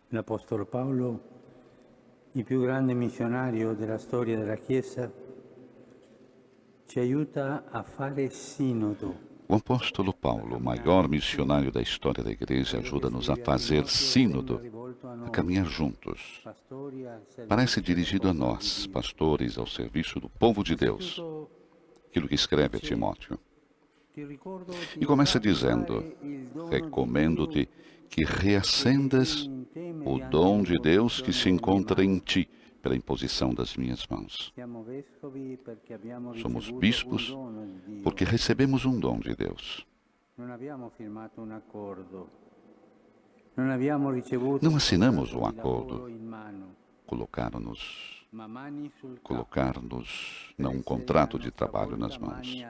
L'Apostolo Paolo, il più grande missionario della storia della Chiesa, ci aiuta a fare sínodo. O apóstolo Paulo, o maior missionário da história da Igreja, ajuda-nos a fazer sínodo, a caminhar juntos. Parece dirigido a nós, pastores, ao serviço do povo de Deus. Aquilo que escreve a Timóteo. E começa dizendo: recomendo-te que reacendas o dom de Deus que se encontra em ti, pela imposição das minhas mãos. Somos bispos porque recebemos um dom de Deus. Não assinamos um acordo. Colocar-nos não um contrato de trabalho nas mãos,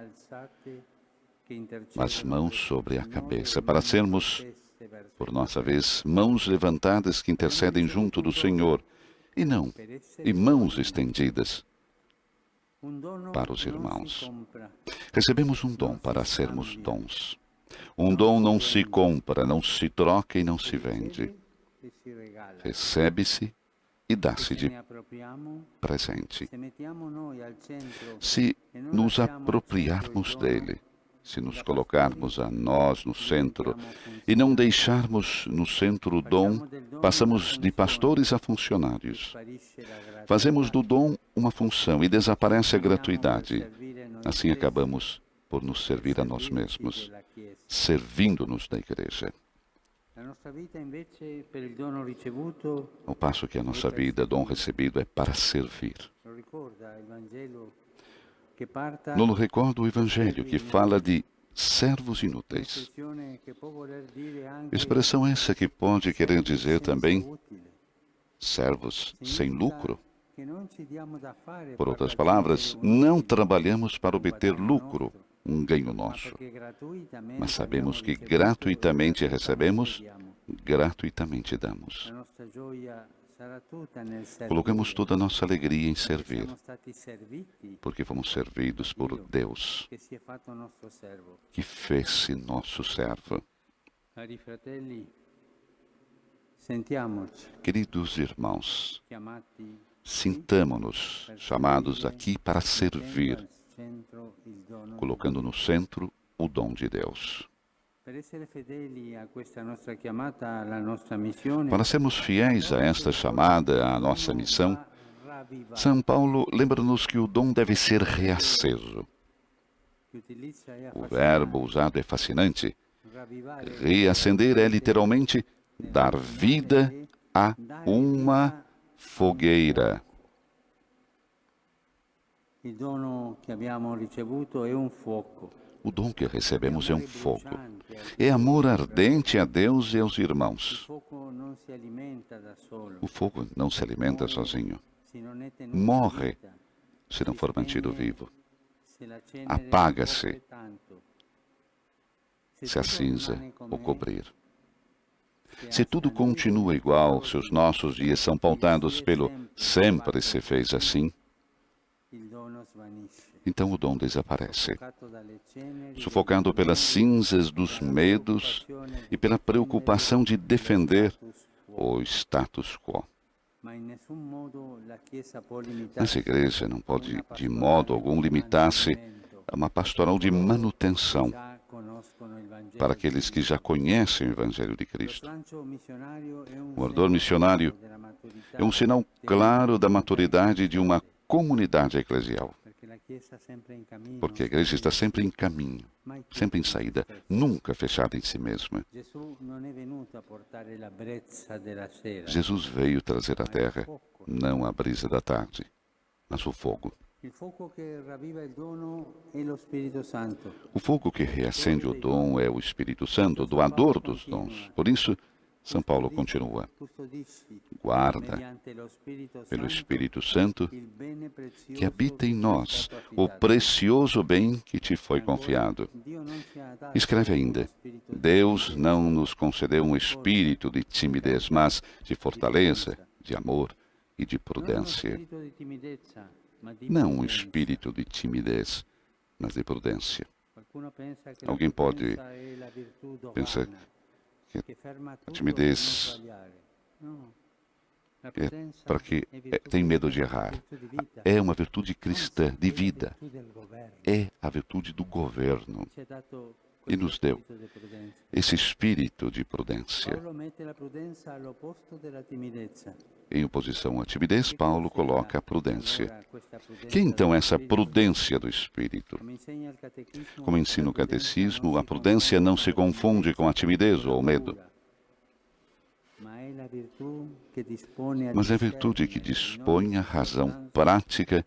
mas mãos sobre a cabeça, para sermos, por nossa vez, mãos levantadas que intercedem junto do Senhor, e mãos estendidas para os irmãos. Recebemos um dom para sermos dons. Um dom não se compra, não se troca e não se vende. Recebe-se e dá-se de presente. Se nos apropriarmos dele, se nos colocarmos a nós no centro e não deixarmos no centro o dom, passamos de pastores a funcionários. Fazemos do dom uma função e desaparece a gratuidade. Assim acabamos por nos servir a nós mesmos, servindo-nos da Igreja. Ao passo que a nossa vida, dom recebido, é para servir. Não recordo o Evangelho que fala de servos inúteis. Expressão essa que pode querer dizer também servos sem lucro. Por outras palavras, não trabalhamos para obter lucro, um ganho nosso, mas sabemos que gratuitamente recebemos, gratuitamente damos. Colocamos toda a nossa alegria em servir, porque fomos servidos por Deus, que fez-se nosso servo. Queridos irmãos, sintamo-nos chamados aqui para servir, colocando no centro o dom de Deus. Para sermos fiéis a esta chamada, à nossa missão, São Paulo lembra-nos que o dom deve ser reaceso. O verbo usado é fascinante. Reacender é literalmente dar vida a uma fogueira. O dom que recebemos é um fogo. É amor ardente a Deus e aos irmãos. O fogo não se alimenta sozinho. Morre se não for mantido vivo. Apaga-se se a cinza o cobrir. Se tudo continua igual, se os nossos dias são pautados pelo sempre se fez assim, então o dom desaparece, sufocado pelas cinzas dos medos e pela preocupação de defender o status quo. Essa igreja não pode, de modo algum, limitar-se a uma pastoral de manutenção para aqueles que já conhecem o Evangelho de Cristo. O ardor missionário é um sinal claro da maturidade de uma comunidade eclesial. Porque a igreja está sempre em caminho, sempre em saída, nunca fechada em si mesma. Jesus veio trazer à terra não a brisa da tarde, mas o fogo. O fogo que reacende o dom é o Espírito Santo, doador dos dons. Por isso, São Paulo continua: guarda, pelo Espírito Santo, que habita em nós, o precioso bem que te foi confiado. Escreve ainda: Deus não nos concedeu um espírito de timidez, mas de fortaleza, de amor e de prudência. Não um espírito de timidez, mas de prudência. Alguém pode pensar que a timidez é para que tem medo de errar. É uma virtude cristã de vida. É a virtude do governo. E nos deu esse espírito de prudência. Em oposição à timidez, Paulo coloca a prudência. Que então é essa prudência do espírito? Como ensina o catecismo, a prudência não se confunde com a timidez ou o medo. Mas é a virtude que dispõe a razão prática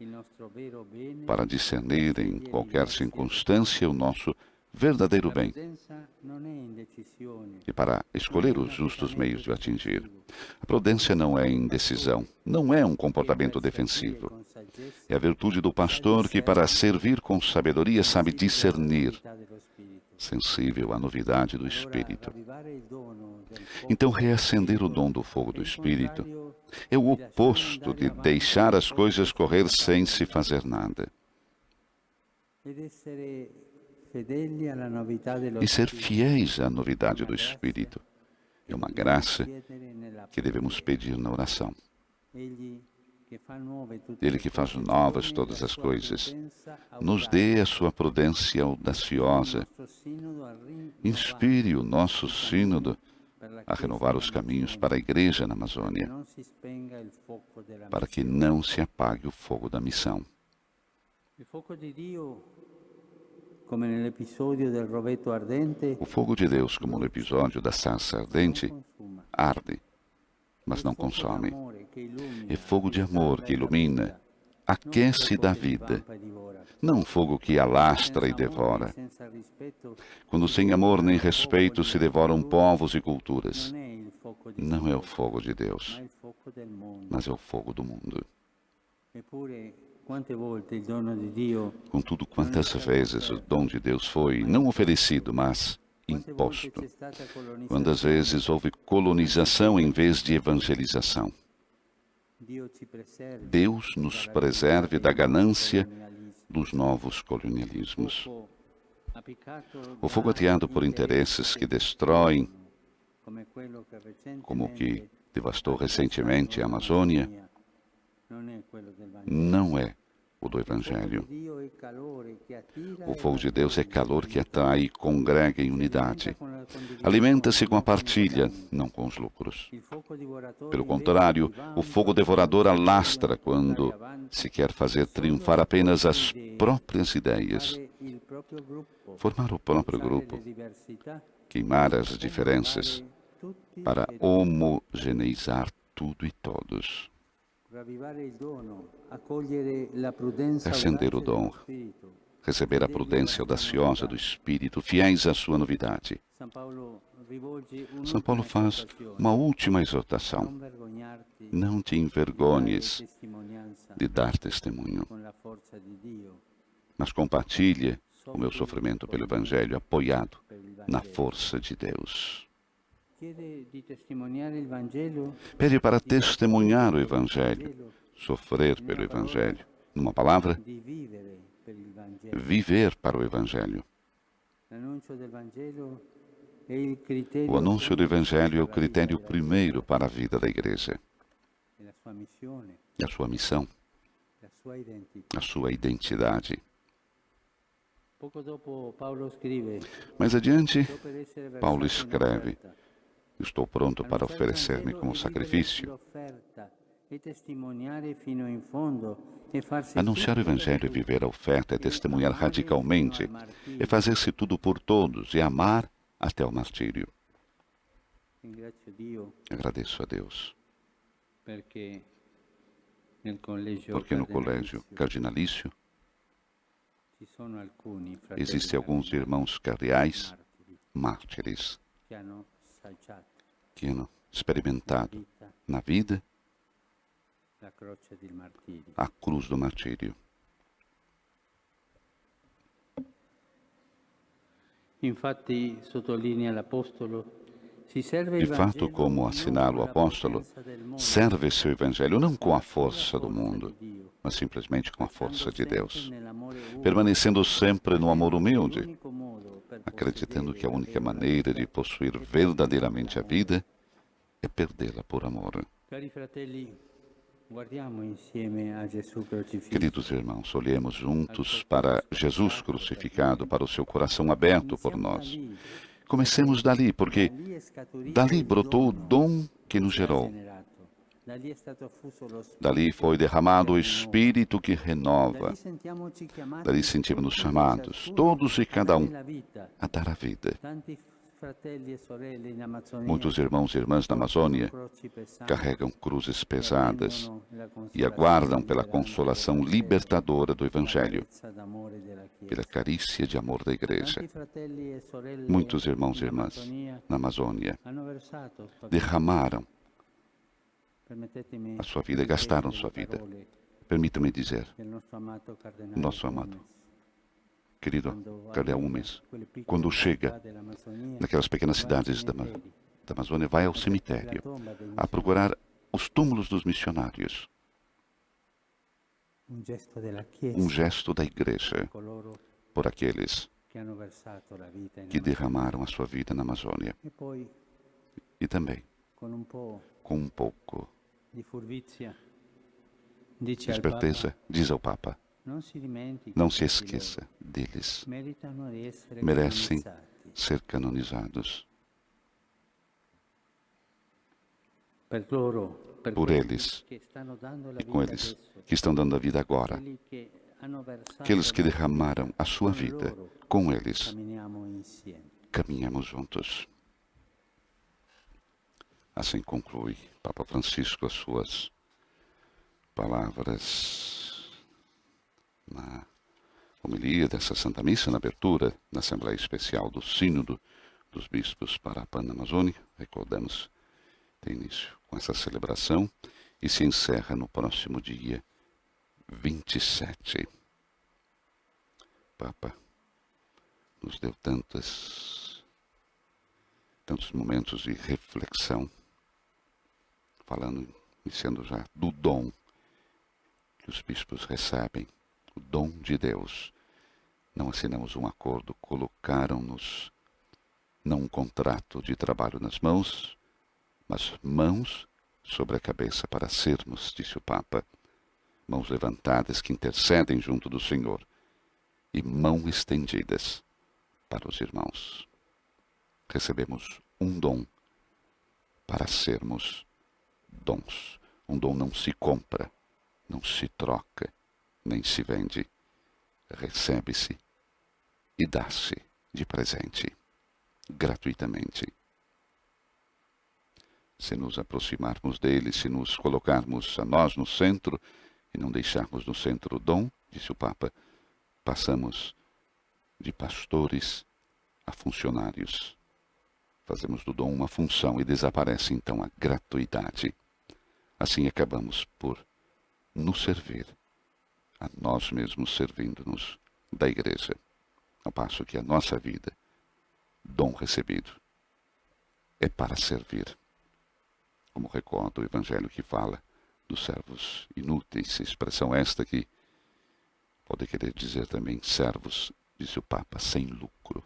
para discernir em qualquer circunstância o nosso verdadeiro bem e para escolher os justos meios de o atingir. A prudência não é indecisão, não é um comportamento defensivo. É a virtude do pastor que, para servir com sabedoria, sabe discernir, sensível à novidade do Espírito. Então, reacender o dom do fogo do Espírito é o oposto de deixar as coisas correr sem se fazer nada. E ser fiéis à novidade do Espírito é uma graça que devemos pedir na oração. Ele que faz novas todas as coisas, nos dê a sua prudência audaciosa. Inspire o nosso sínodo a renovar os caminhos para a Igreja na Amazônia, para que não se apague o fogo da missão. O fogo de Deus, como no episódio da sarça ardente, arde, mas não consome. É fogo de amor que ilumina, aquece da vida, não fogo que alastra e devora. Quando sem amor nem respeito se devoram povos e culturas, não é o fogo de Deus, mas é o fogo do mundo. Contudo, quantas vezes o dom de Deus foi não oferecido, mas imposto? Quantas vezes houve colonização em vez de evangelização? Deus nos preserve da ganância dos novos colonialismos. O fogo ateado por interesses que destroem, como o que devastou recentemente a Amazônia, não é o do Evangelho. O fogo de Deus é calor que atrai e congrega em unidade. Alimenta-se com a partilha, não com os lucros. Pelo contrário, o fogo devorador alastra quando se quer fazer triunfar apenas as próprias ideias, formar o próprio grupo, queimar as diferenças para homogeneizar tudo e todos. Acender o dom, receber a prudência audaciosa do Espírito, fiéis à sua novidade. São Paulo faz uma última exortação. Não te envergonhes de dar testemunho, mas compartilhe o meu sofrimento pelo Evangelho apoiado na força de Deus. Pede para testemunhar o Evangelho, sofrer pelo Evangelho. Numa palavra, viver para o Evangelho. O anúncio do Evangelho é o critério primeiro para a vida da Igreja. E a sua missão, a sua identidade. Mais adiante, Paulo escreve: estou pronto para oferecer-me como sacrifício. Anunciar o Evangelho é viver a oferta, é testemunhar radicalmente, é fazer-se tudo por todos, é amar até o martírio. Agradeço a Deus, porque no colégio cardinalício existem alguns irmãos cardeais, mártires, que han experimentado na vida a cruz do martírio. De fato, como assinala o apóstolo, serve-se o Evangelho não com a força do mundo, mas simplesmente com a força de Deus, permanecendo sempre no amor humilde, acreditando que a única maneira de possuir verdadeiramente a vida é perdê-la por amor. Queridos irmãos, olhemos juntos para Jesus crucificado, para o seu coração aberto por nós. Comecemos dali, porque dali brotou o dom que nos gerou. Dali foi derramado o Espírito que renova. Dali sentimos-nos chamados, todos e cada um, a dar a vida. Muitos irmãos e irmãs na Amazônia carregam cruzes pesadas e aguardam pela consolação libertadora do Evangelho, pela carícia de amor da Igreja. Muitos irmãos e irmãs na Amazônia derramaram a sua vida, gastaram sua vida. Permita-me dizer, nosso amado querido Cardeal Umes, quando chega naquelas pequenas cidades da Amazônia, vai ao cemitério a procurar os túmulos dos missionários. Um gesto da Igreja por aqueles que derramaram a sua vida na Amazônia. E também, com um pouco de esperteza, diz ao Papa, não se esqueça deles. Merecem ser canonizados. Por eles e com eles que estão dando a vida agora. Aqueles que derramaram a sua vida, com eles caminhamos juntos. Assim conclui Papa Francisco as suas palavras na homilia dessa Santa Missa, na abertura da Assembleia Especial do Sínodo dos Bispos para a Panamazônia. Recordamos, tem início com essa celebração e se encerra no próximo dia 27. Papa nos deu tantos momentos de reflexão, iniciando já do dom que os bispos recebem, o dom de Deus. Não assinamos um acordo, colocaram-nos não um contrato de trabalho nas mãos, mas mãos sobre a cabeça para sermos, disse o Papa, mãos levantadas que intercedem junto do Senhor e mãos estendidas para os irmãos. Recebemos um dom para sermos dons. Um dom não se compra, não se troca, nem se vende. Recebe-se e dá-se de presente, gratuitamente. Se nos aproximarmos dele, se nos colocarmos a nós no centro e não deixarmos no centro o dom, disse o Papa, passamos de pastores a funcionários. Fazemos do dom uma função e desaparece então a gratuidade. Assim acabamos por nos servir, a nós mesmos servindo-nos da Igreja, ao passo que a nossa vida, dom recebido, é para servir. Como recorda o Evangelho que fala dos servos inúteis, expressão esta que pode querer dizer também servos, disse o Papa, sem lucro.